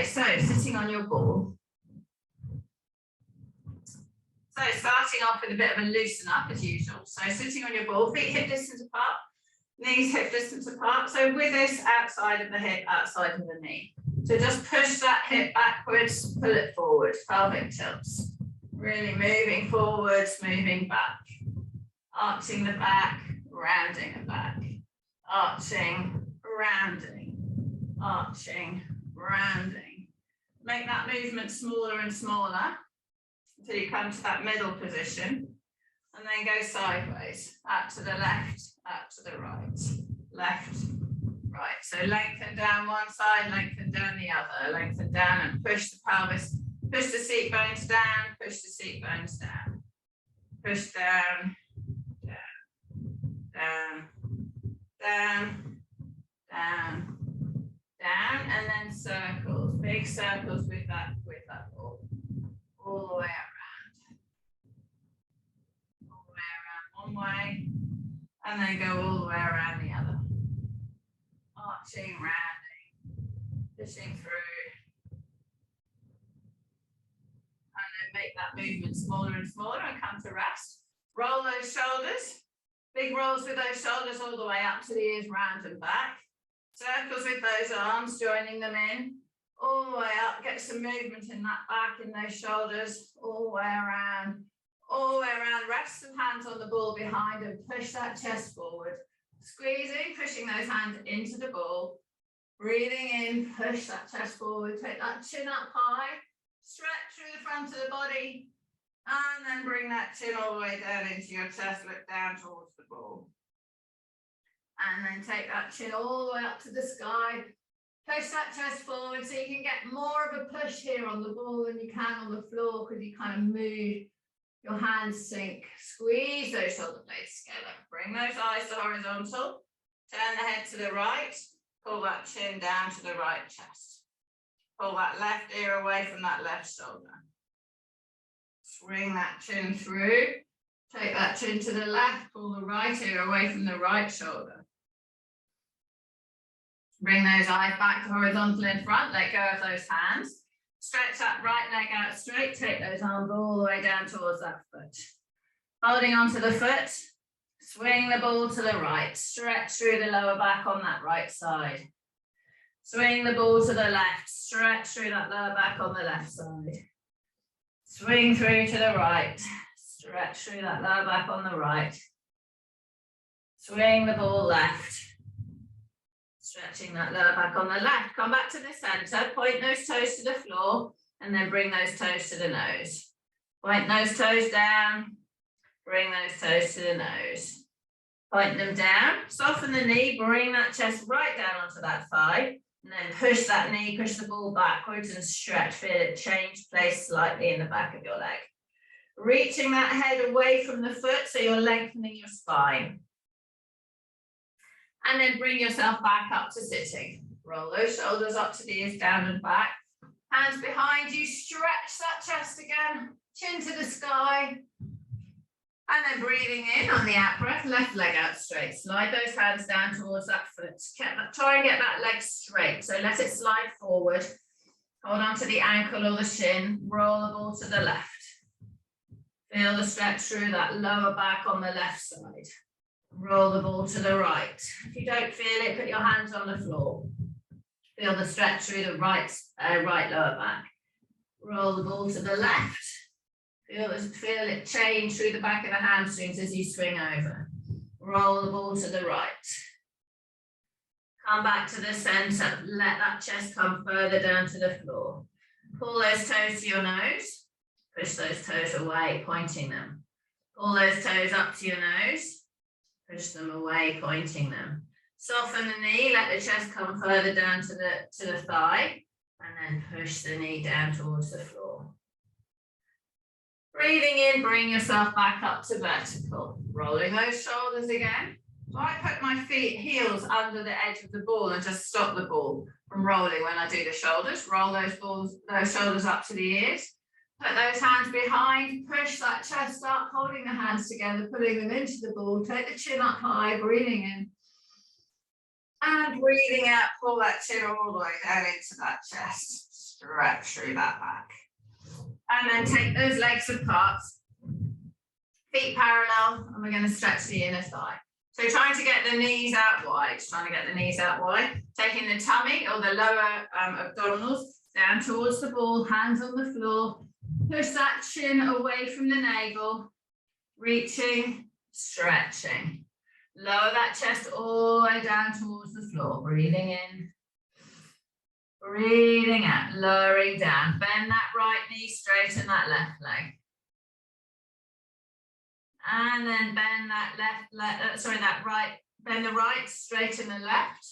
Okay, so sitting on your ball. So starting off with a bit of a loosen up as usual. So sitting on your ball, feet hip distance apart, knees hip distance apart. So with this outside of the hip, outside of the knee. So just push that hip backwards, pull it forward, pelvic tilts. Really moving forwards, moving back. Arching the back, rounding the back. Arching, rounding, arching, rounding. Make that movement smaller and smaller until you come to that middle position, and then go sideways, out to the left, out to the right, left, right. So lengthen down one side, lengthen down the other, lengthen down and push the pelvis, push the seat bones down, push the seat bones down, push down, down, down, down, down, and then circles, big circles with that ball, all the way around, all the way around one way, and then go all the way around the other, arching, rounding, pushing through, and then make that movement smaller and smaller and come to rest. Roll those shoulders, big rolls with those shoulders all the way up to the ears, round and back. Circles with those arms, joining them in, all the way up, get some movement in that back, in those shoulders, all the way around, all the way around. Rest some hands on the ball behind and push that chest forward. Squeezing, pushing those hands into the ball. Breathing in, push that chest forward, take that chin up high, stretch through the front of the body, and then bring that chin all the way down into your chest, look down towards the ball. And then take that chin all the way up to the sky. Push that chest forward so you can get more of a push here on the ball than you can on the floor, because you kind of move, your hands sink. Squeeze those shoulder blades together. Bring those eyes to horizontal. Turn the head to the right. Pull that chin down to the right chest. Pull that left ear away from that left shoulder. Swing that chin through. Take that chin to the left. Pull the right ear away from the right shoulder. Bring those eyes back to horizontal in front, let go of those hands. Stretch that right leg out straight, take those arms all the way down towards that foot. Holding onto the foot, swing the ball to the right, stretch through the lower back on that right side. Swing the ball to the left, stretch through that lower back on the left side. Swing through to the right, stretch through that lower back on the right. Swing the ball left. Stretching that lower back on the left. Come back to the center, point those toes to the floor, and then bring those toes to the nose. Point those toes down, bring those toes to the nose. Point them down, soften the knee, bring that chest right down onto that thigh, and then push that knee, push the ball backwards and stretch, feel it change place slightly in the back of your leg. Reaching that head away from the foot so you're lengthening your spine. And then bring yourself back up to sitting. Roll those shoulders up to the ears, down and back. Hands behind you, stretch that chest again, chin to the sky. And then breathing in on the out breath, left leg out straight. Slide those hands down towards that foot. Try and get that leg straight. So let it slide forward. Hold on to the ankle or the shin. Roll the ball to the left. Feel the stretch through that lower back on the left side. Roll the ball to the right. If you don't feel it, put your hands on the floor. Feel the stretch through the right lower back. Roll the ball to the left. Feel it change through the back of the hamstrings as you swing over. Roll the ball to the right. Come back to the center. Let that chest come further down to the floor. Pull those toes to your nose. Push those toes away, pointing them. Pull those toes up to your nose. Push them away, pointing them. Soften the knee, let the chest come further down to the thigh, and then push the knee down towards the floor. Breathing in, bring yourself back up to vertical. Rolling those shoulders again. So I put my heels under the edge of the ball and just stop the ball from rolling when I do the shoulders. Roll those shoulders up to the ears. Put those hands behind, push that chest up, holding the hands together, pulling them into the ball. Take the chin up high, breathing in. And breathing out, pull that chin all the way down into that chest. Stretch through that back. And then take those legs apart, feet parallel, and we're going to stretch the inner thigh. So trying to get the knees out wide, taking the tummy or the lower abdominals down towards the ball, hands on the floor, push that chin away from the navel, reaching, stretching. Lower that chest all the way down towards the floor, breathing in, breathing out, lowering down. Bend that right knee, straighten that left leg. And then bend that bend the right, straighten the left.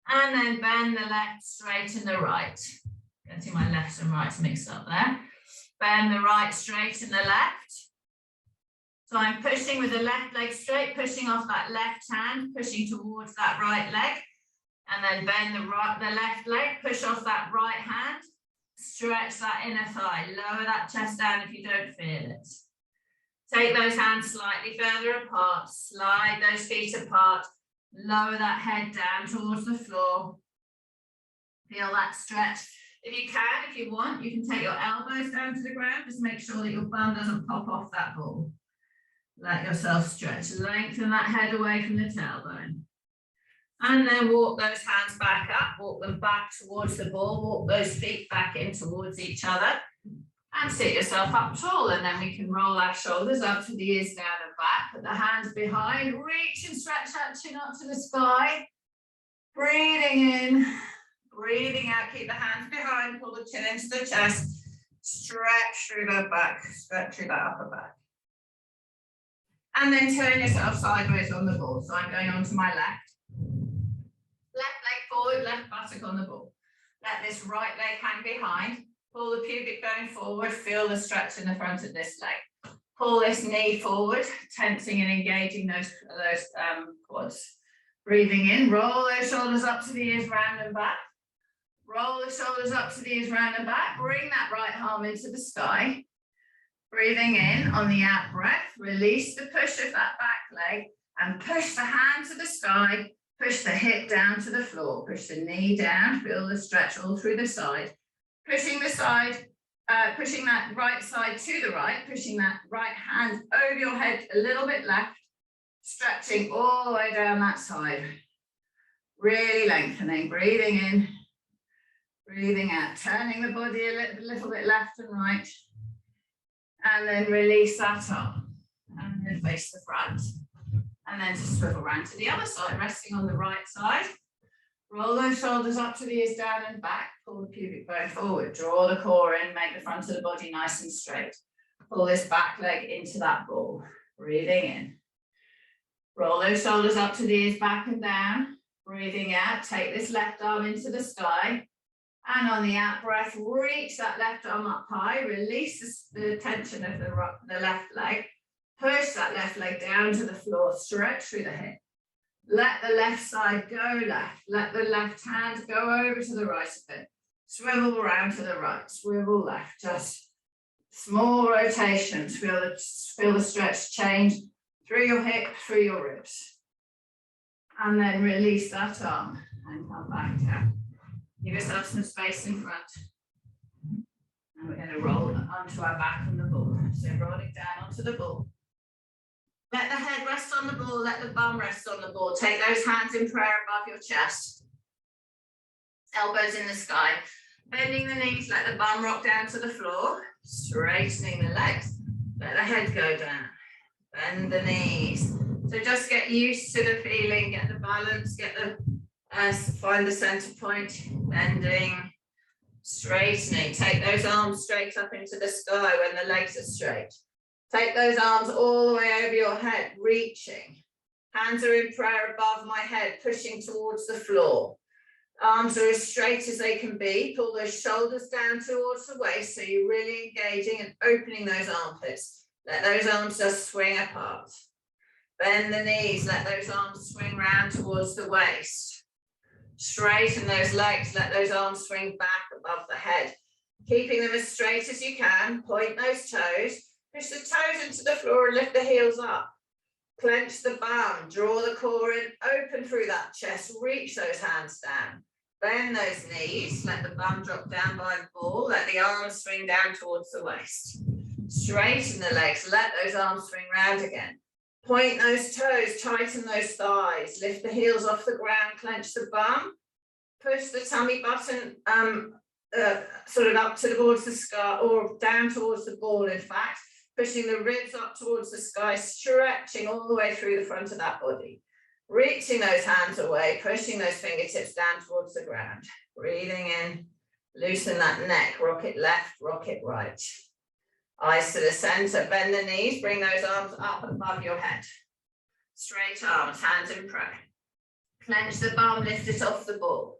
And then bend the left, straighten the right. Getting my lefts and rights mixed up there. Bend the right, straighten the left. So I'm pushing with the left leg straight, pushing off that left hand, pushing towards that right leg. And then bend the left leg, push off that right hand, stretch that inner thigh, lower that chest down if you don't feel it. Take those hands slightly further apart, slide those feet apart, lower that head down towards the floor. Feel that stretch. If you can, if you want, you can take your elbows down to the ground, just make sure that your bum doesn't pop off that ball. Let yourself stretch, lengthen that head away from the tailbone. And then walk those hands back up, walk them back towards the ball, walk those feet back in towards each other. And sit yourself up tall, and then we can roll our shoulders up to the ears, down and back. Put the hands behind, reach and stretch that chin up to the sky. Breathing in, breathing out, keep the hands behind, pull the chin into the chest. Stretch through the back, stretch through that upper back. And then turn yourself sideways on the ball. So I'm going on to my left. Left leg forward, left buttock on the ball. Let this right leg hang behind. Pull the pubic bone forward, feel the stretch in the front of this leg. Pull this knee forward, tensing and engaging those quads. Breathing in, roll those shoulders up to the ears, round and back. Roll the shoulders up to the ears, round and back. Bring that right arm into the sky. Breathing in, on the out breath, release the push of that back leg and push the hand to the sky. Push the hip down to the floor. Push the knee down, feel the stretch all through the side. Pushing the side, pushing that right side to the right, pushing that right hand over your head a little bit left, stretching all the way down that side. Really lengthening, breathing in, breathing out, turning the body a little bit left and right. And then release that up. And then face the front. And then just swivel around to the other side, resting on the right side. Roll those shoulders up to the ears, down and back. Pull the pubic bone forward. Draw the core in. Make the front of the body nice and straight. Pull this back leg into that ball. Breathing in. Roll those shoulders up to the ears, back and down. Breathing out. Take this left arm into the sky. And on the out breath, reach that left arm up high. Release the tension of the left leg. Push that left leg down to the floor. Stretch through the hip. Let the left side go left. Let the left hand go over to the right of it. Swivel around to the right. Swivel left. Just small rotations. Feel the stretch change through your hip, through your ribs. And then release that arm and come back down. Give yourself some space in front. And we're going to roll onto our back on the ball. So rolling down onto the ball. Let the head rest on the ball, let the bum rest on the ball. Take those hands in prayer above your chest. Elbows in the sky. Bending the knees, let the bum rock down to the floor. Straightening the legs. Let the head go down. Bend the knees. So just get used to the feeling, get the balance, get the find the center point. Bending, straightening. Take those arms straight up into the sky when the legs are straight. Take those arms all the way over your head, reaching. Hands are in prayer above my head, pushing towards the floor. Arms are as straight as they can be. Pull those shoulders down towards the waist so you're really engaging and opening those armpits. Let those arms just swing apart. Bend the knees, let those arms swing round towards the waist. Straighten those legs, let those arms swing back above the head. Keeping them as straight as you can, point those toes. Push the toes into the floor and lift the heels up. Clench the bum, draw the core in, open through that chest, reach those hands down. Bend those knees, let the bum drop down by the ball, let the arms swing down towards the waist. Straighten the legs, let those arms swing round again. Point those toes, tighten those thighs, lift the heels off the ground, clench the bum, push the tummy button sort of up towards the sky or down towards the ball, in fact, pushing the ribs up towards the sky, stretching all the way through the front of that body. Reaching those hands away, pushing those fingertips down towards the ground. Breathing in, loosen that neck, rock it left, rock it right. Eyes to the center, bend the knees, bring those arms up above your head. Straight arms, hands in prayer. Clench the bum, lift it off the ball.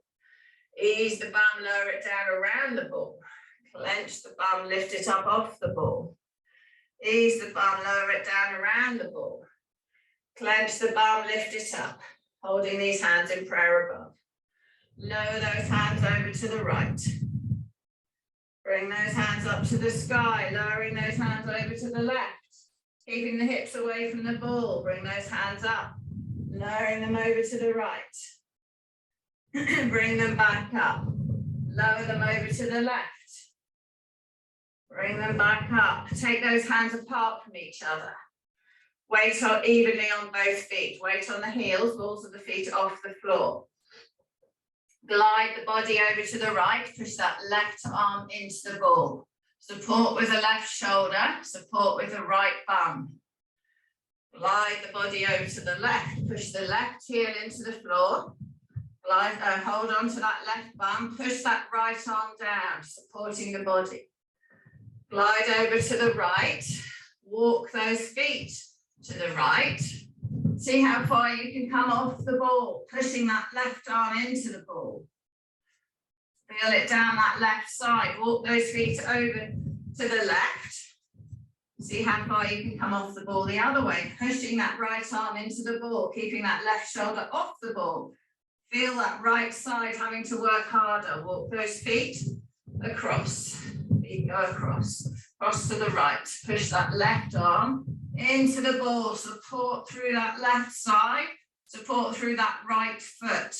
Ease the bum, lower it down around the ball. Clench the bum, lift it up off the ball. Ease the bum, lower it down around the ball. Clench the bum, lift it up, holding these hands in prayer above. Lower those hands over to the right. Bring those hands up to the sky, lowering those hands over to the left. Keeping the hips away from the ball, bring those hands up, lowering them over to the right. Bring them back up, lower them over to the left. Bring them back up, take those hands apart from each other. Weight evenly on both feet, weight on the heels, balls of the feet off the floor. Glide the body over to the right, push that left arm into the ball. Support with the left shoulder, support with the right bum. Glide the body over to the left, push the left heel into the floor. Glide, hold on to that left bum, push that right arm down, supporting the body. Glide over to the right, walk those feet to the right. See how far you can come off the ball, pushing that left arm into the ball. Feel it down that left side. Walk those feet over to the left. See how far you can come off the ball the other way, pushing that right arm into the ball, keeping that left shoulder off the ball. Feel that right side having to work harder. Walk those feet across. Feet go across. Cross to the right. Push that left arm into the ball. Support through that left side. Support through that right foot.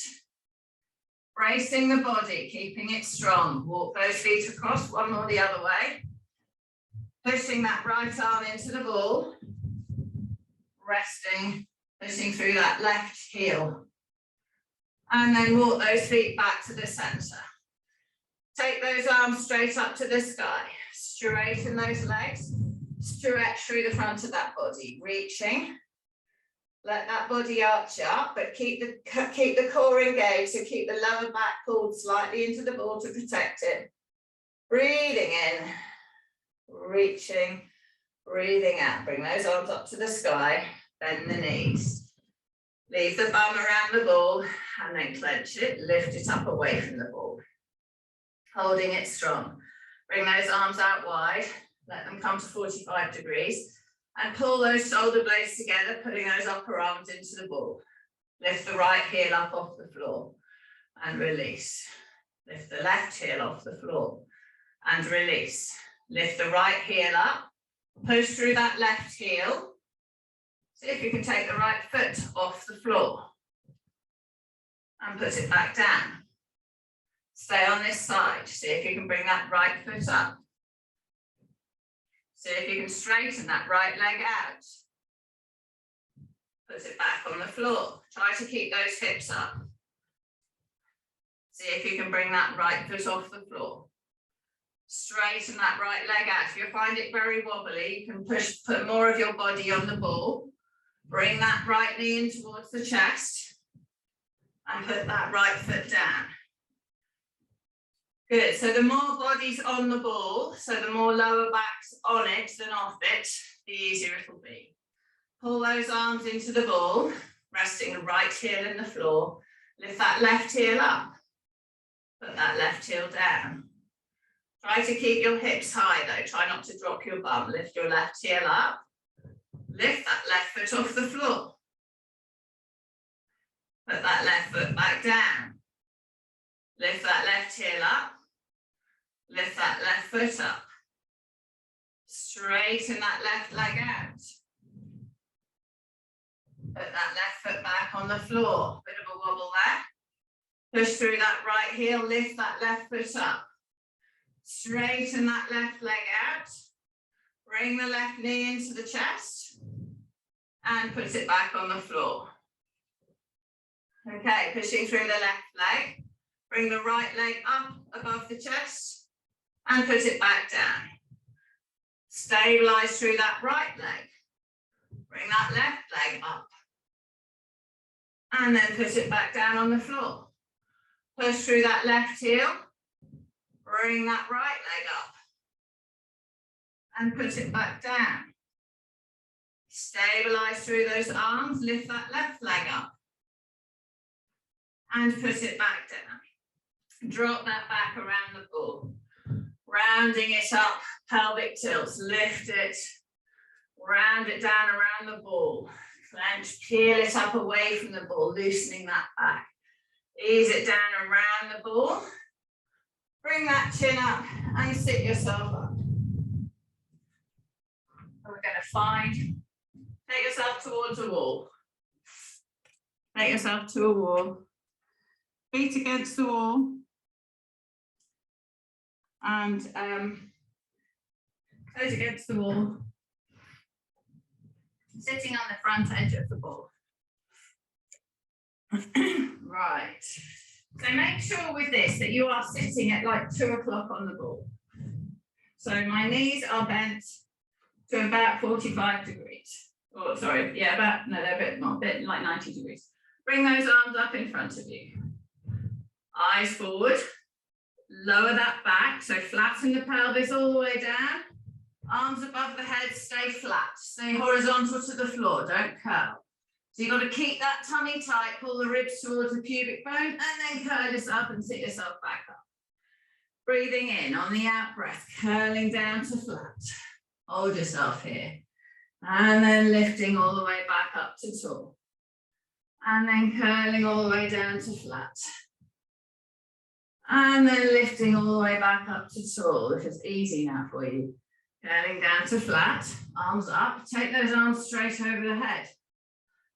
Bracing the body, keeping it strong. Walk those feet across, one more the other way. Pushing that right arm into the ball. Resting, pushing through that left heel. And then walk those feet back to the center. Take those arms straight up to the sky. Straighten those legs. Stretch through the front of that body. Reaching. Let that body arch up, but keep the core engaged, so keep the lower back pulled slightly into the ball to protect it. Breathing in, reaching, breathing out. Bring those arms up to the sky, bend the knees. Leave the bum around the ball, and then clench it, lift it up away from the ball. Holding it strong. Bring those arms out wide, let them come to 45 degrees. And pull those shoulder blades together, putting those upper arms into the ball. Lift the right heel up off the floor and release. Lift the left heel off the floor and release. Lift the right heel up, push through that left heel. See if you can take the right foot off the floor and put it back down. Stay on this side. See if you can bring that right foot up. See if you can straighten that right leg out. Put it back on the floor. Try to keep those hips up. See if you can bring that right foot off the floor. Straighten that right leg out. If you find it very wobbly, you can put more of your body on the ball. Bring that right knee in towards the chest and put that right foot down. Good, so the more body's on the ball, so the more lower back's on it than off it, the easier it will be. Pull those arms into the ball, resting the right heel in the floor. Lift that left heel up. Put that left heel down. Try to keep your hips high though, try not to drop your bum. Lift your left heel up. Lift that left foot off the floor. Put that left foot back down. Lift that left heel up. Lift that left foot up. Straighten that left leg out. Put that left foot back on the floor. Bit of a wobble Push through that right heel, lift that left foot up. Straighten that left leg out. Bring the left knee into the chest and put it back on the floor. Okay, pushing through the left leg. Bring the right leg up above the chest and put it back down. Stabilize through that right leg. Bring that left leg up. And then put it back down on the floor. Push through that left heel. Bring that right leg up. And put it back down. Stabilize through those arms. Lift that left leg up. And put it back down. Drop that back around the ball. Rounding it up, pelvic tilts. Lift it. Round it down around the ball. Clench, peel it up away from the ball, loosening that back. Ease it down around the ball. Bring that chin up and sit yourself up. We're going to take yourself towards a wall. Take yourself to a wall. Feet against the wall. And toes against the wall. Sitting on the front edge of the ball. Right. So make sure with this that you are sitting at like 2 o'clock on the ball. So my knees are bent to about 45 degrees. Oh, sorry, yeah, they're a bit like 90 degrees. Bring those arms up in front of you. Eyes forward. Lower that back, so flatten the pelvis all the way down. Arms above the head, stay flat. Stay horizontal to the floor, don't curl. So you've got to keep that tummy tight, pull the ribs towards the pubic bone, and then curl yourself and sit yourself back up. Breathing in on the out breath, curling down to flat. Hold yourself here. And then lifting all the way back up to tall. And then curling all the way down to flat. And then lifting all the way back up to tall. This is easy now for you. Curling down to flat, arms up. Take those arms straight over the head.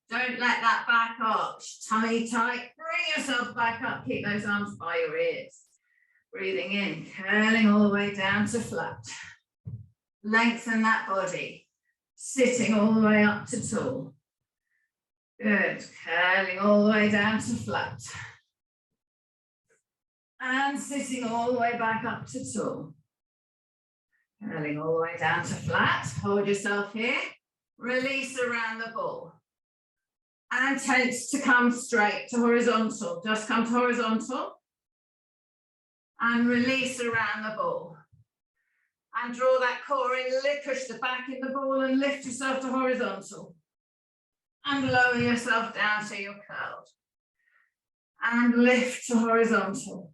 Don't let that back arch. Tummy tight. Bring yourself back up. Keep those arms by your ears. Breathing in, curling all the way down to flat. Lengthen that body. Sitting all the way up to tall. Good. Curling all the way down to flat. And sitting all the way back up to tall. Curling all the way down to flat. Hold yourself here. Release around the ball. And tense to come straight to horizontal. Just come to horizontal. And release around the ball. And draw that core in. Push the back in the ball and lift yourself to horizontal. And lower yourself down so you're curled. And lift to horizontal.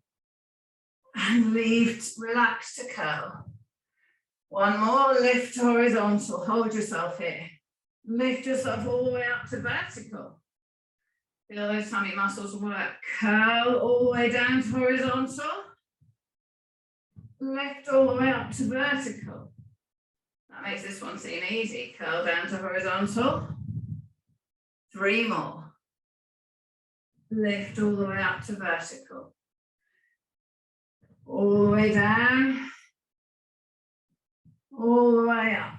And leave, relax to curl. One more, lift to horizontal. Hold yourself here. Lift yourself all the way up to vertical. Feel those tummy muscles work. Curl all the way down to horizontal. Lift all the way up to vertical. That makes this one seem easy. Curl down to horizontal. 3 more. Lift all the way up to vertical. All the way down. All the way up.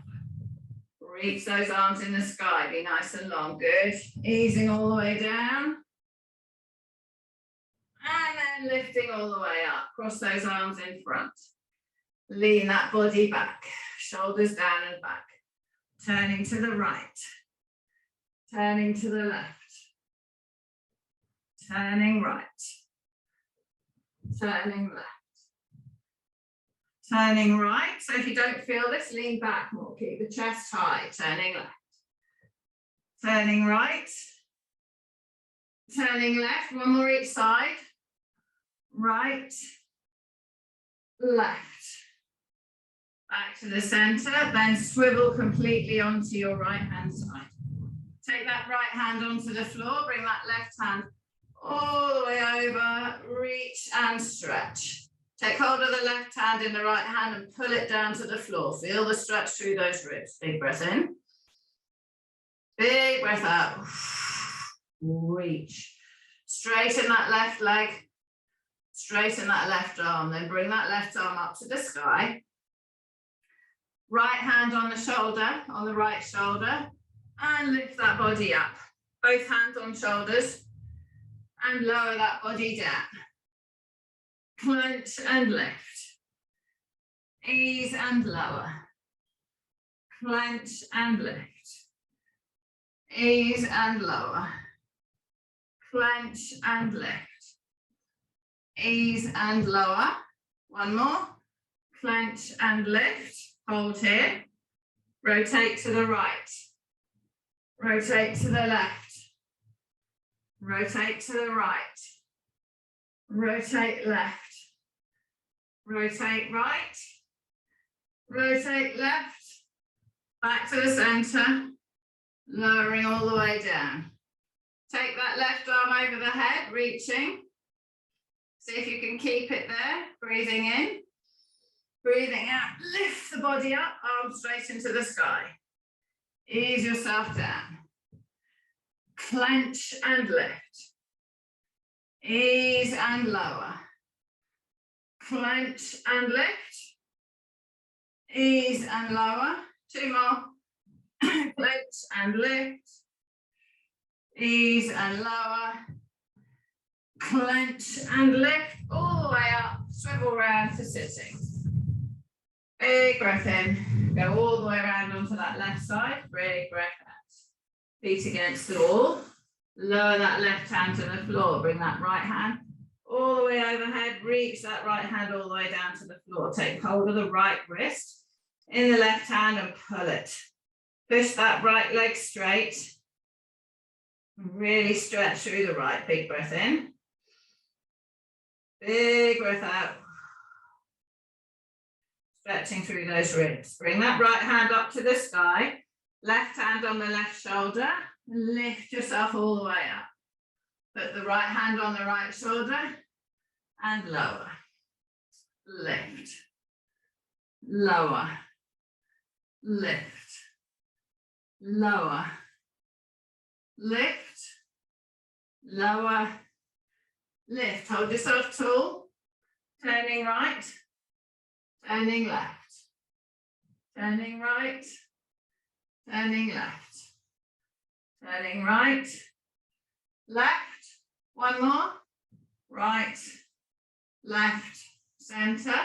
Reach those arms in the sky. Be nice and long. Good. Easing all the way down. And then lifting all the way up. Cross those arms in front. Lean that body back. Shoulders down and back. Turning to the right. Turning to the left. Turning right. Turning left. Turning right. So if you don't feel this, lean back more. Keep the chest high. Turning left. Turning right. Turning left. One more each side. Right. Left. Back to the center. Then swivel completely onto your right hand side. Take that right hand onto the floor. Bring that left hand all the way over. Reach and stretch. Take hold of the left hand in the right hand and pull it down to the floor. Feel the stretch through those ribs. Big breath in. Big breath out. Reach. Straighten that left leg. Straighten that left arm, then bring that left arm up to the sky. Right hand on the shoulder, on the right shoulder, and lift that body up. Both hands on shoulders, and lower that body down. Clench and lift. Ease and lower. Clench and lift. Ease and lower. Clench and lift. Ease and lower. One more. Clench and lift. Hold here. Rotate to the right. Rotate to the left. Rotate to the right. Rotate left. Rotate right. Rotate left. Back to the center. Lowering all the way down. Take that left arm over the head, reaching. See if you can keep it there. Breathing in. Breathing out. Lift the body up, arms straight into the sky. Ease yourself down. Clench and lift. Ease and lower. Clench and lift. Ease and lower. Two more. Clench and lift. Ease and lower. Clench and lift all the way up. Swivel round to sitting. Big breath in. Go all the way around onto that left side. Big breath out. Feet against the wall. Lower that left hand to the floor. Bring that right hand all the way overhead. Reach that right hand all the way down to the floor. Take hold of the right wrist in the left hand and pull it. Push that right leg straight. Really stretch through the right. Big breath in. Big breath out. Stretching through those ribs. Bring that right hand up to the sky. Left hand on the left shoulder. Lift yourself all the way up. Put the right hand on the right shoulder and lower. Lift. Lower. Lift. Lower. Lift. Lower. Lift. Hold yourself tall. Turning right. Turning left. Turning right. Turning left. Turning right. Left. One more. Right. Left. Center.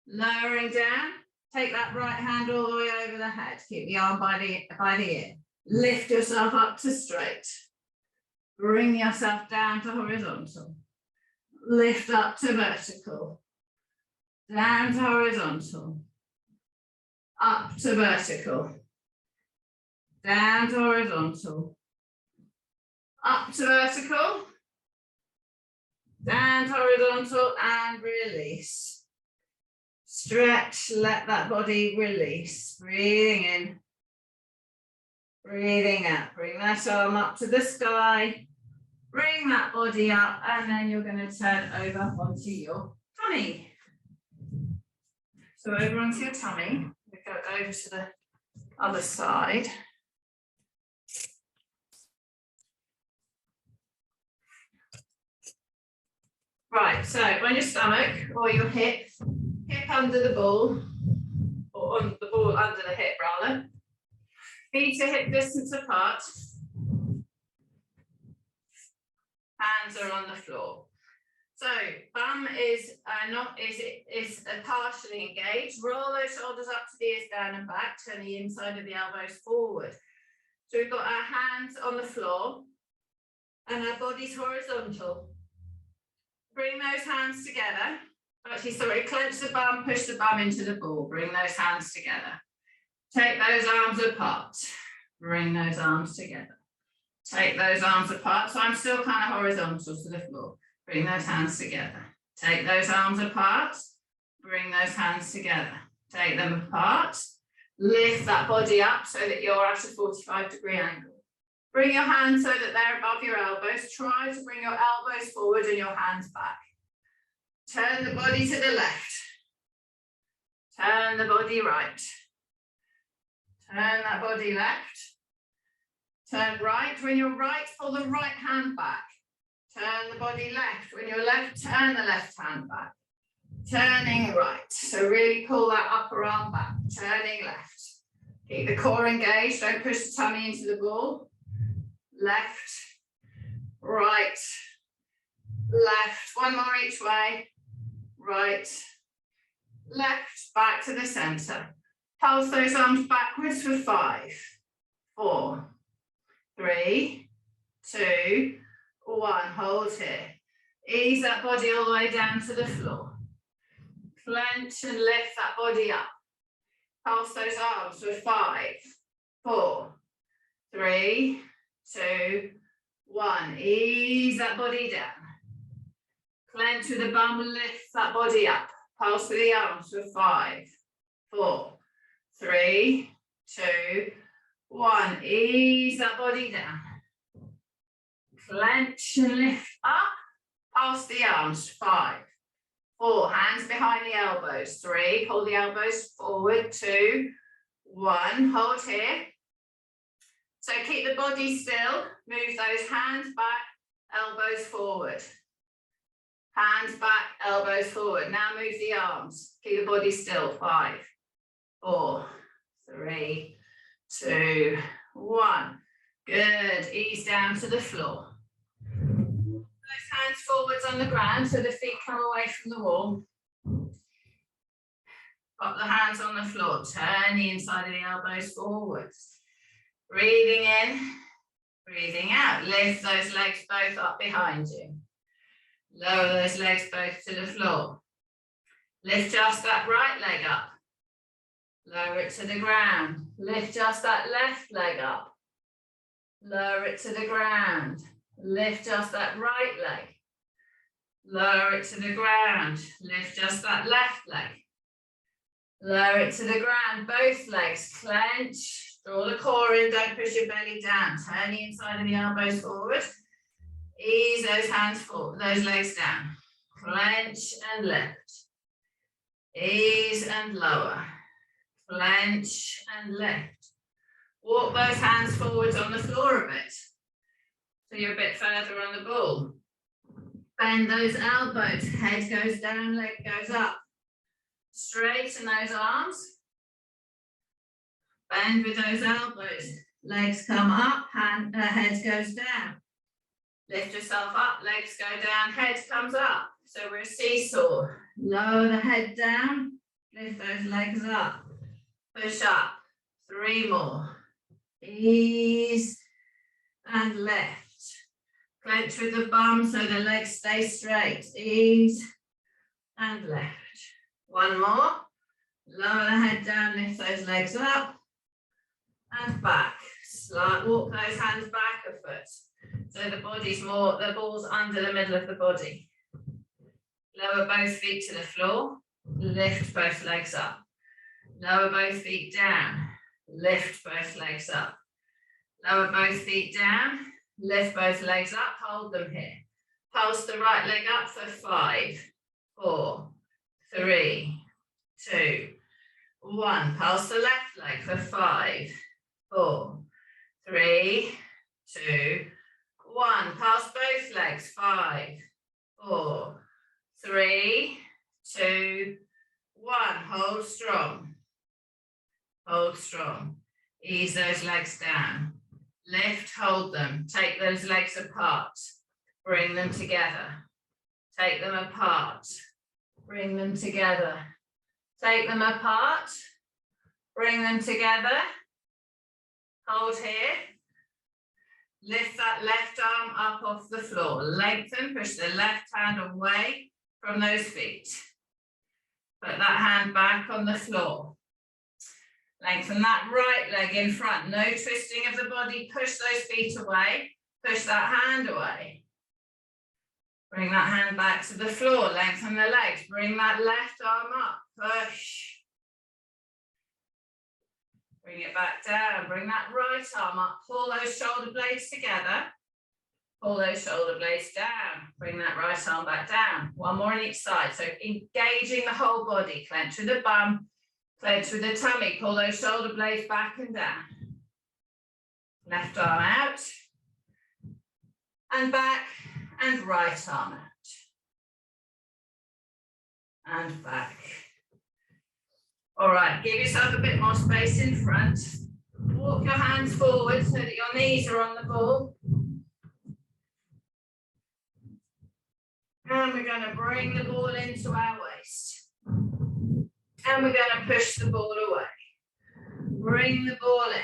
Lowering down. Take that right hand all the way over the head. Keep the arm by the ear. Lift yourself up to straight. Bring yourself down to horizontal. Lift up to vertical. Down to horizontal. Up to vertical. Down to horizontal. Up to vertical. Down to horizontal and release. Stretch, let that body release. Breathing in. Breathing out. Bring that arm up to the sky. Bring that body up, and then you're going to turn over onto your tummy. So over onto your tummy. We go over to the other side. Right, so on your stomach or your hip under the ball, or on the ball under the hip rather. Feet are hip distance apart. Hands are on the floor. So bum is partially engaged. Roll those shoulders up to the ears, down and back. Turn the inside of the elbows forward. So we've got our hands on the floor and our bodies horizontal. Bring those hands together. Actually, sorry, clench the bum, push the bum into the ball. Bring those hands together. Take those arms apart. Bring those arms together. Take those arms apart. So I'm still kind of horizontal to the floor. Bring those hands together. Take those arms apart. Bring those hands together. Take them apart. Lift that body up so that you're at a 45-degree angle. Bring your hands so that they're above your elbows. Try to bring your elbows forward and your hands back. Turn the body to the left. Turn the body right. Turn that body left. Turn right. When you're right, pull the right hand back. Turn the body left. When you're left, turn the left hand back. Turning right. So really pull that upper arm back. Turning left. Keep the core engaged. Don't push the tummy into the ball. Left, right, left. One more each way. Right, left, back to the center. Pulse those arms backwards for 5, 4, 3, 2, 1. Hold here. Ease that body all the way down to the floor. Clench and lift that body up. Pulse those arms for 5, 4, 3, 2, 1. Ease that body down. Clench with the bum, lift that body up. Pulse with the arms for 5, 4, 3, 2, 1. Ease that body down. Clench and lift up. Pulse the arms. 5, 4. Hands behind the elbows. 3. Pull the elbows forward. 2, 1. Hold here. So keep the body still. Move those hands back, elbows forward. Hands back, elbows forward. Now move the arms. Keep the body still. 5, 4, 3, 2, 1. Good. Ease down to the floor. Those hands forwards on the ground so the feet come away from the wall. Got the hands on the floor. Turn the inside of the elbows forwards. Breathing in, breathing out. Lift those legs both up behind you. Lower those legs both to the floor. Lift just that right leg up. Lower it to the ground. Lift just that left leg up. Lower it to the ground. Lift just that right leg. Lower it to the ground. Lift just that left leg. Lower it to the ground. Both legs clench. Draw the core in. Don't push your belly down. Turn the inside of the elbows forward. Ease those hands forward. Those legs down. Clench and lift. Ease and lower. Clench and lift. Walk those hands forwards on the floor a bit. So you're a bit further on the ball. Bend those elbows. Head goes down, leg goes up. Straighten those arms. Bend with those elbows. Legs come up, head goes down. Lift yourself up, legs go down, head comes up. So we're a seesaw. Lower the head down, lift those legs up. Push up. 3 more. Ease and lift. Clench with the bum so the legs stay straight. Ease and lift. 1 more. Lower the head down, lift those legs up and back. Walk those hands back a foot. So the body's more, the ball's under the middle of the body. Lower both feet to the floor. Lift both legs up. Lower both feet down. Lift both legs up. Lower both feet down. Lift both legs up. Hold them here. Pulse the right leg up for 5, 4, 3, 2, 1. Pulse the left leg for 5, 4, 3, 2, 1. Pulse both legs. 5, 4, 3, 2, 1. Hold strong. Hold strong. Ease those legs down. Lift, hold them. Take those legs apart. Bring them together. Take them apart. Bring them together. Take them apart. Bring them together. Hold here. Lift that left arm up off the floor. Lengthen, push the left hand away from those feet. Put that hand back on the floor. Lengthen that right leg in front. No twisting of the body. Push those feet away. Push that hand away. Bring that hand back to the floor. Lengthen the legs. Bring that left arm up. Push. Bring it back down. Bring that right arm up. Pull those shoulder blades together. Pull those shoulder blades down. Bring that right arm back down. 1 more on each side. So engaging the whole body. Clench with the bum. Clench with the tummy. Pull those shoulder blades back and down. Left arm out. And back and right arm out. And back. All right, give yourself a bit more space in front. Walk your hands forward so that your knees are on the ball. And we're going to bring the ball into our waist. And we're going to push the ball away. Bring the ball in.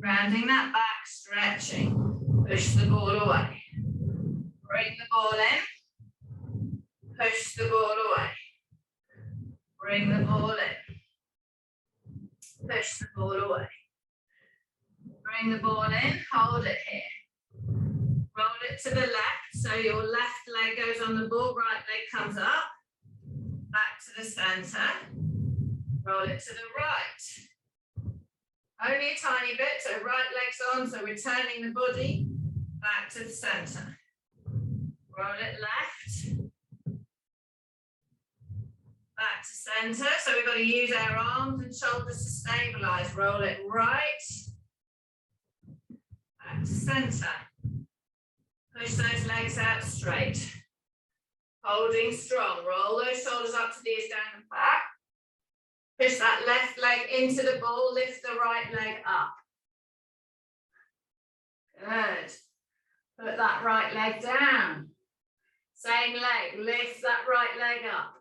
Rounding that back, stretching. Push the ball away. Bring the ball in. Push the ball away. Bring the ball in. Push the ball away. Bring the ball in, hold it here. Roll it to the left, so your left leg goes on the ball, right leg comes up. Back to the center. Roll it to the right. Only a tiny bit, so right leg's on, so we're turning the body back to the center. Roll it left. Back to center, so we've got to use our arms and shoulders to stabilize. Roll it right. Back to center. Push those legs out straight. Holding strong. Roll those shoulders up to the ears, down and back. Push that left leg into the ball. Lift the right leg up. Good. Put that right leg down. Same leg. Lift that right leg up.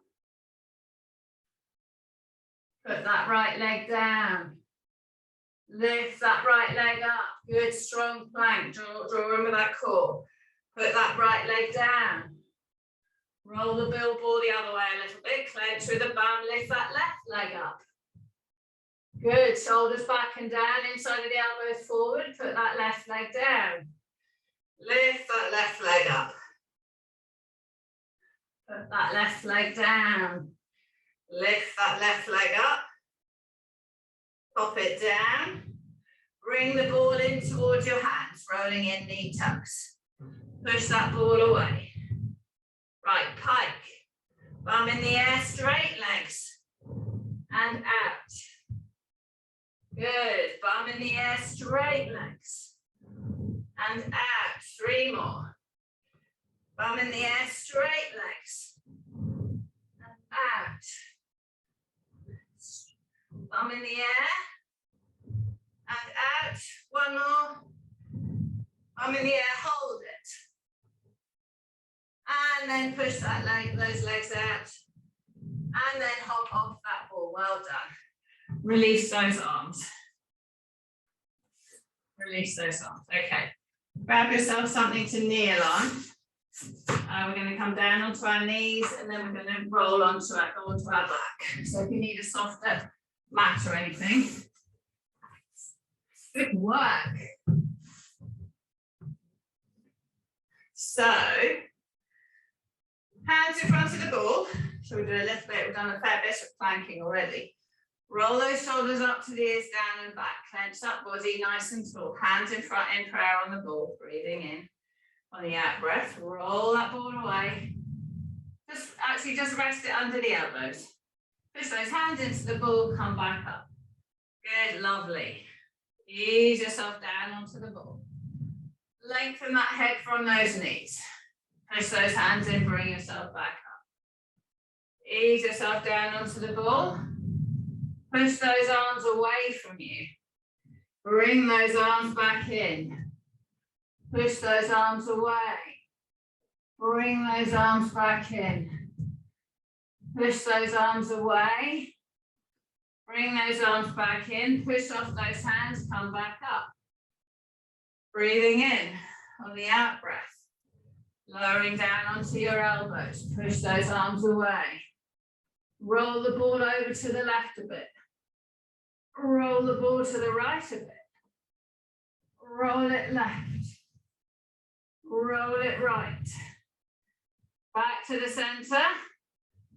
Put that right leg down. Lift that right leg up. Good, strong plank. Draw in with that core. Put that right leg down. Roll the ball the other way a little bit. Clench with the bum. Lift that left leg up. Good. Shoulders back and down. Inside of the elbows forward. Put that left leg down. Lift that left leg up. Put that left leg down. Lift that left leg up. Pop it down. Bring the ball in towards your hands, rolling in knee tucks. Push that ball away. Right, pike. Bum in the air, straight legs. And out. Good. Bum in the air, straight legs. And out. 3 more. Bum in the air, straight legs. And out. Bum in the air. And out. 1 more. Bum in the air, hold it. And then push that leg, those legs out. And then hop off that ball. Well done. Release those arms. Release those arms. Okay. Grab yourself something to kneel on. We're going to come down onto our knees and then we're going to roll onto our back. So if you need a softer mat or anything. Good work. So, hands in front of the ball. So we'll do a little bit, we've done a fair bit of planking already. Roll those shoulders up to the ears, down and back. Clench that body nice and tall. Hands in front in prayer on the ball. Breathing in. On the out breath, roll that ball away. Just rest it under the elbows. Push those hands into the ball, come back up. Good, lovely. Ease yourself down onto the ball. Lengthen that head from those knees. Push those hands in, bring yourself back up. Ease yourself down onto the ball. Push those arms away from you. Bring those arms back in. Push those arms away. Bring those arms back in. Push those arms away. Bring those arms back in. Push off those hands, come back up. Breathing in on the out breath. Lowering down onto your elbows. Push those arms away. Roll the ball over to the left a bit. Roll the ball to the right a bit. Roll it left. Roll it right. Back to the center.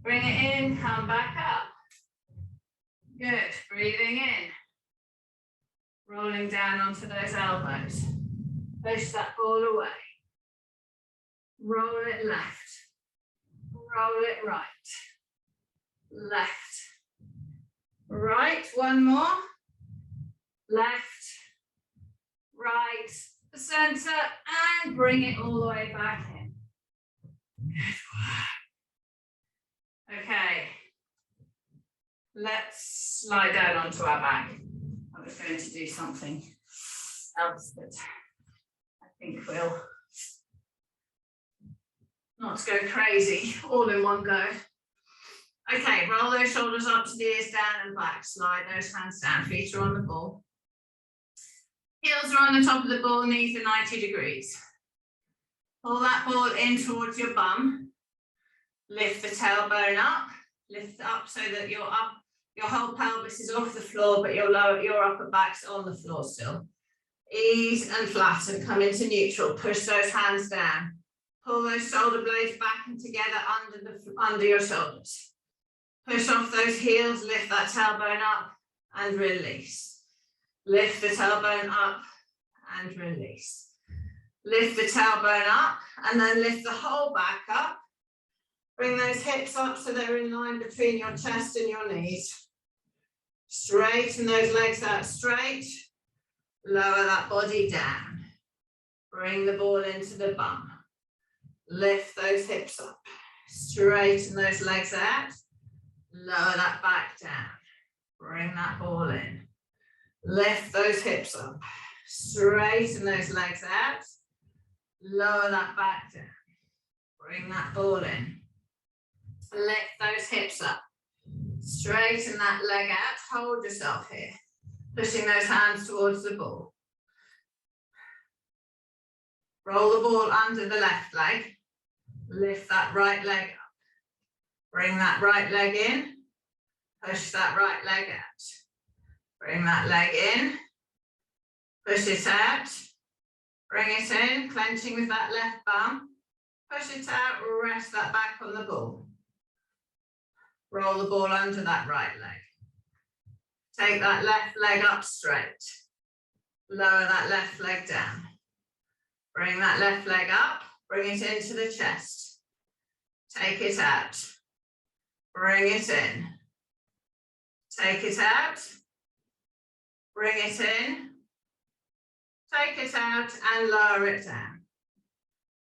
Bring it in, come back up. Good, breathing in. Rolling down onto those elbows. Push that ball away. Roll it left. Roll it right. Left. Right, 1 more. Left. Right. The center and bring it all the way back in. Okay. Let's lie down onto our back. I was going to do something else, but I think we'll not go crazy all in one go. Okay, roll those shoulders up to the ears, down and back. Slide those hands down, feet are on the ball. Heels are on the top of the ball, knees are 90 degrees. Pull that ball in towards your bum. Lift the tailbone up. Lift it up so that you're up. Your whole pelvis is off the floor, but your upper back's on the floor still. Ease and flatten, come into neutral. Push those hands down. Pull those shoulder blades back and together under your shoulders. Push off those heels, lift that tailbone up and release. Lift the tailbone up and release. Lift the tailbone up and then lift the whole back up. Bring those hips up so they're in line between your chest and your knees. Straighten those legs out straight. Lower that body down. Bring the ball into the bum. Lift those hips up. Straighten those legs out. Lower that back down. Bring that ball in. Lift those hips up. Straighten those legs out. Lower that back down. Bring that ball in. Lift those hips up. Straighten that leg out. Hold yourself here. Pushing those hands towards the ball. Roll the ball under the left leg. Lift that right leg up. Bring that right leg in. Push that right leg out. Bring that leg in. Push it out. Bring it in, clenching with that left bum. Push it out, rest that back on the ball. Roll the ball under that right leg. Take that left leg up straight. Lower that left leg down. Bring that left leg up, bring it into the chest. Take it out. Bring it in. Take it out. Bring it in. Take it out and lower it down.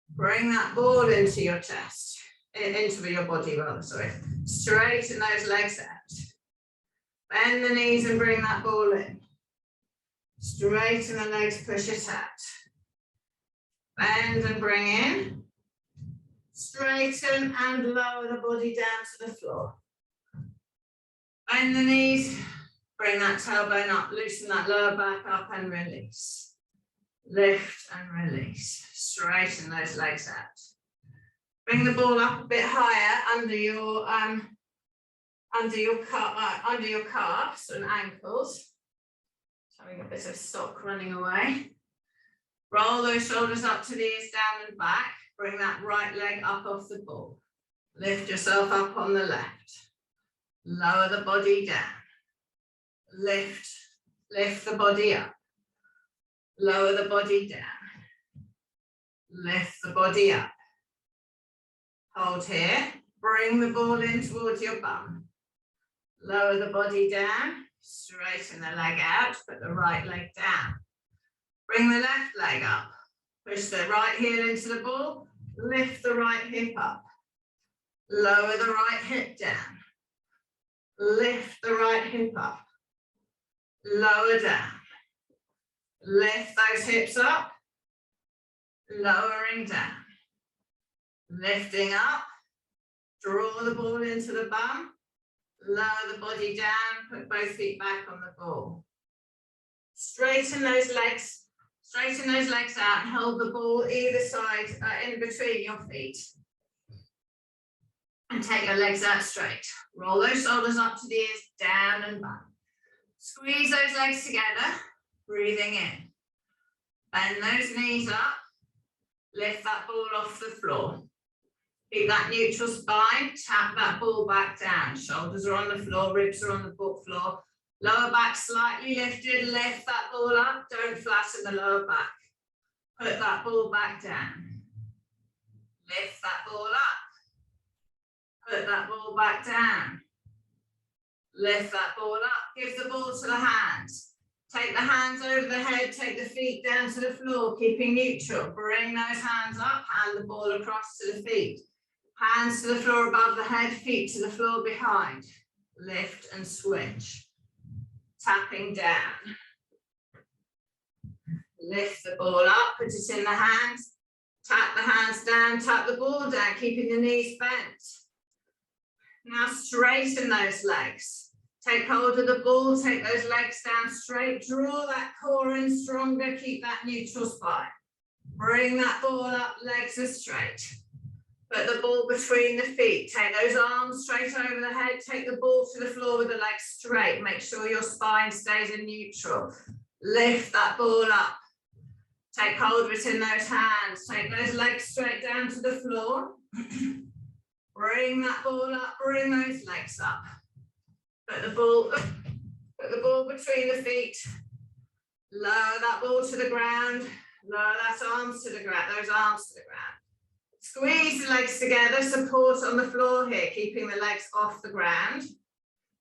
Bring that ball into your chest, into your body rather, sorry. Straighten those legs out. Bend the knees and bring that ball in. Straighten the legs, push it out. Bend and bring in. Straighten and lower the body down to the floor. Bend the knees, bring that tailbone up, loosen that lower back up and release. Lift and release. Straighten those legs out. Bring the ball up a bit higher under your calves and ankles. Having a bit of stock running away. Roll those shoulders up to the ears, down and back. Bring that right leg up off the ball. Lift yourself up on the left. Lower the body down. Lift the body up. Lower the body down. Lift the body up. Hold here. Bring the ball in towards your bum. Lower the body down. Straighten the leg out. Put the right leg down. Bring the left leg up. Push the right heel into the ball. Lift the right hip up. Lower the right hip down. Lift the right hip up. Lower down. Lift those hips up. Lowering down. Lifting up. Draw the ball into the bum. Lower the body down. Put both feet back on the ball. Straighten those legs. Straighten those legs out and hold the ball either side in between your feet. And take your legs out straight. Roll those shoulders up to the ears, down and back. Squeeze those legs together, breathing in. Bend those knees up. Lift that ball off the floor. Keep that neutral spine. Tap that ball back down. Shoulders are on the floor, ribs are on the floor. Lower back slightly lifted. Lift that ball up. Don't flatten the lower back. Put that ball back down. Lift that ball up. Put that ball back down. Lift that ball up. Give the ball to the hands. Take the hands over the head. Take the feet down to the floor, keeping neutral. Bring those hands up. Hand the ball across to the feet. Hands to the floor above the head, feet to the floor behind. Lift and switch. Tapping down. Lift the ball up, put it in the hands. Tap the hands down, tap the ball down, keeping the knees bent. Now straighten those legs. Take hold of the ball, take those legs down straight. Draw that core in stronger, keep that neutral spine. Bring that ball up, legs are straight. Put the ball between the feet. Take those arms straight over the head. Take the ball to the floor with the legs straight. Make sure your spine stays in neutral. Lift that ball up. Take hold of it in those hands. Take those legs straight down to the floor. Bring that ball up. Bring those legs up. Put the ball between the feet. Lower that ball to the ground. Lower that arms to the ground. Those arms to the ground. Squeeze the legs together, support on the floor here, keeping the legs off the ground,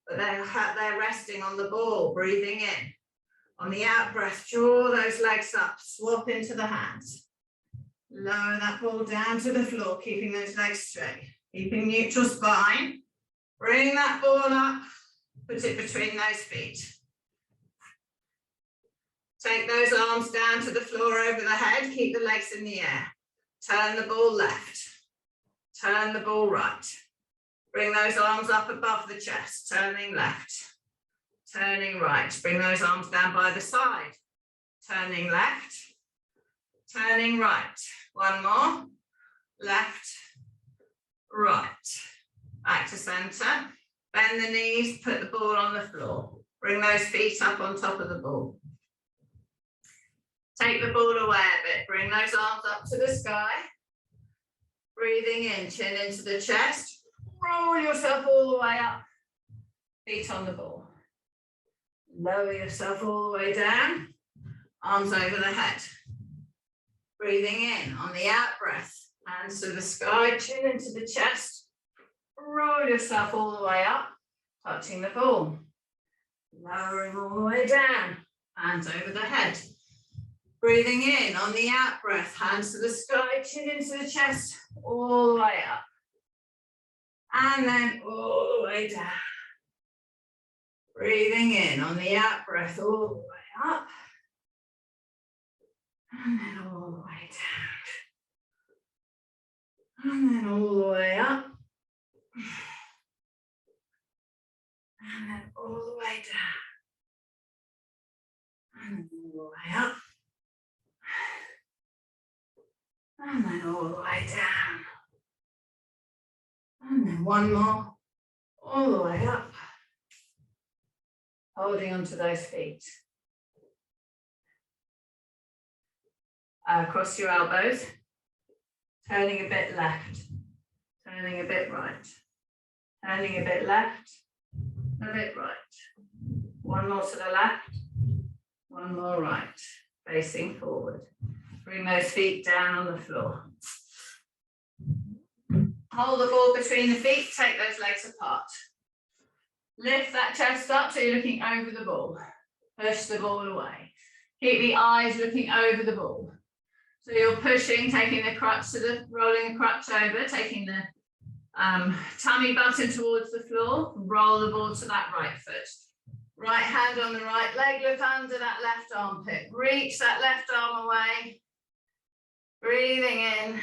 but they're resting on the ball, breathing in. On the out breath, draw those legs up, swap into the hands. Lower that ball down to the floor, keeping those legs straight, keeping neutral spine. Bring that ball up, put it between those feet. Take those arms down to the floor over the head, keep the legs in the air. Turn the ball left, turn the ball right. Bring those arms up above the chest, turning left, turning right. Bring those arms down by the side, turning left, turning right. One more, left, right. Back to center, bend the knees, put the ball on the floor. Bring those feet up on top of the ball. Take the ball away a bit, bring those arms up to the sky. Breathing in, chin into the chest. Roll yourself all the way up, feet on the ball. Lower yourself all the way down, arms over the head. Breathing in, on the out breath, hands to the sky, chin into the chest. Roll yourself all the way up, touching the ball. Lowering all the way down, hands over the head. Breathing in, on the out breath, hands to the sky, chin into the chest, all the way up. And then all the way down. Breathing in, on the out breath, all the way up. And then all the way down. And then all the way up. And then all the way down. And then all the way up. And then all the way down. And then one more, all the way up. Holding onto those feet. Cross your elbows. Turning a bit left. Turning a bit right. Turning a bit left. A bit right. One more to the left. One more right. Facing forward. Bring those feet down on the floor. Hold the ball between the feet, take those legs apart. Lift that chest up so you're looking over the ball. Push the ball away. Keep the eyes looking over the ball. So you're pushing, taking the crutch to the, rolling the crutch over, taking the tummy button towards the floor, roll the ball to that right foot. Right hand on the right leg, look under that left armpit. Reach that left arm away. Breathing in,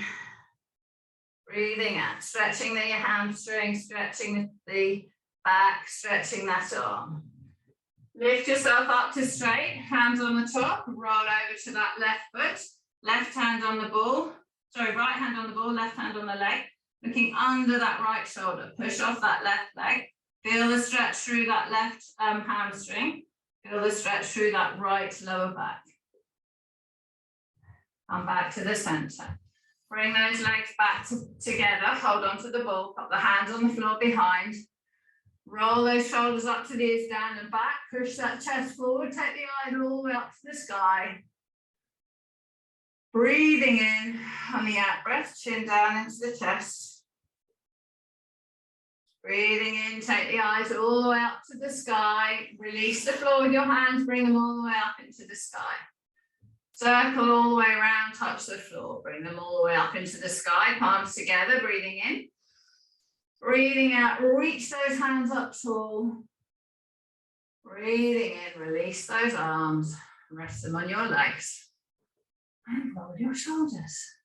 breathing out, stretching the hamstring, stretching the back, stretching that arm. Lift yourself up to straight, hands on the top, roll over to that left foot, left hand on the ball, sorry, right hand on the ball, left hand on the leg, looking under that right shoulder, push off that left leg, feel the stretch through that left hamstring, feel the stretch through that right lower back. Come back to the center. Bring those legs back together, hold on to the ball, put the hands on the floor behind. Roll those shoulders up to the ears, down and back. Push that chest forward, take the eyes all the way up to the sky. Breathing in on the out breath, chin down into the chest. Breathing in, take the eyes all the way up to the sky. Release the floor with your hands, bring them all the way up into the sky. Circle all the way around, touch the floor, bring them all the way up into the sky, palms together, breathing in. Breathing out, reach those hands up tall. Breathing in, release those arms. Rest them on your legs. And roll your shoulders.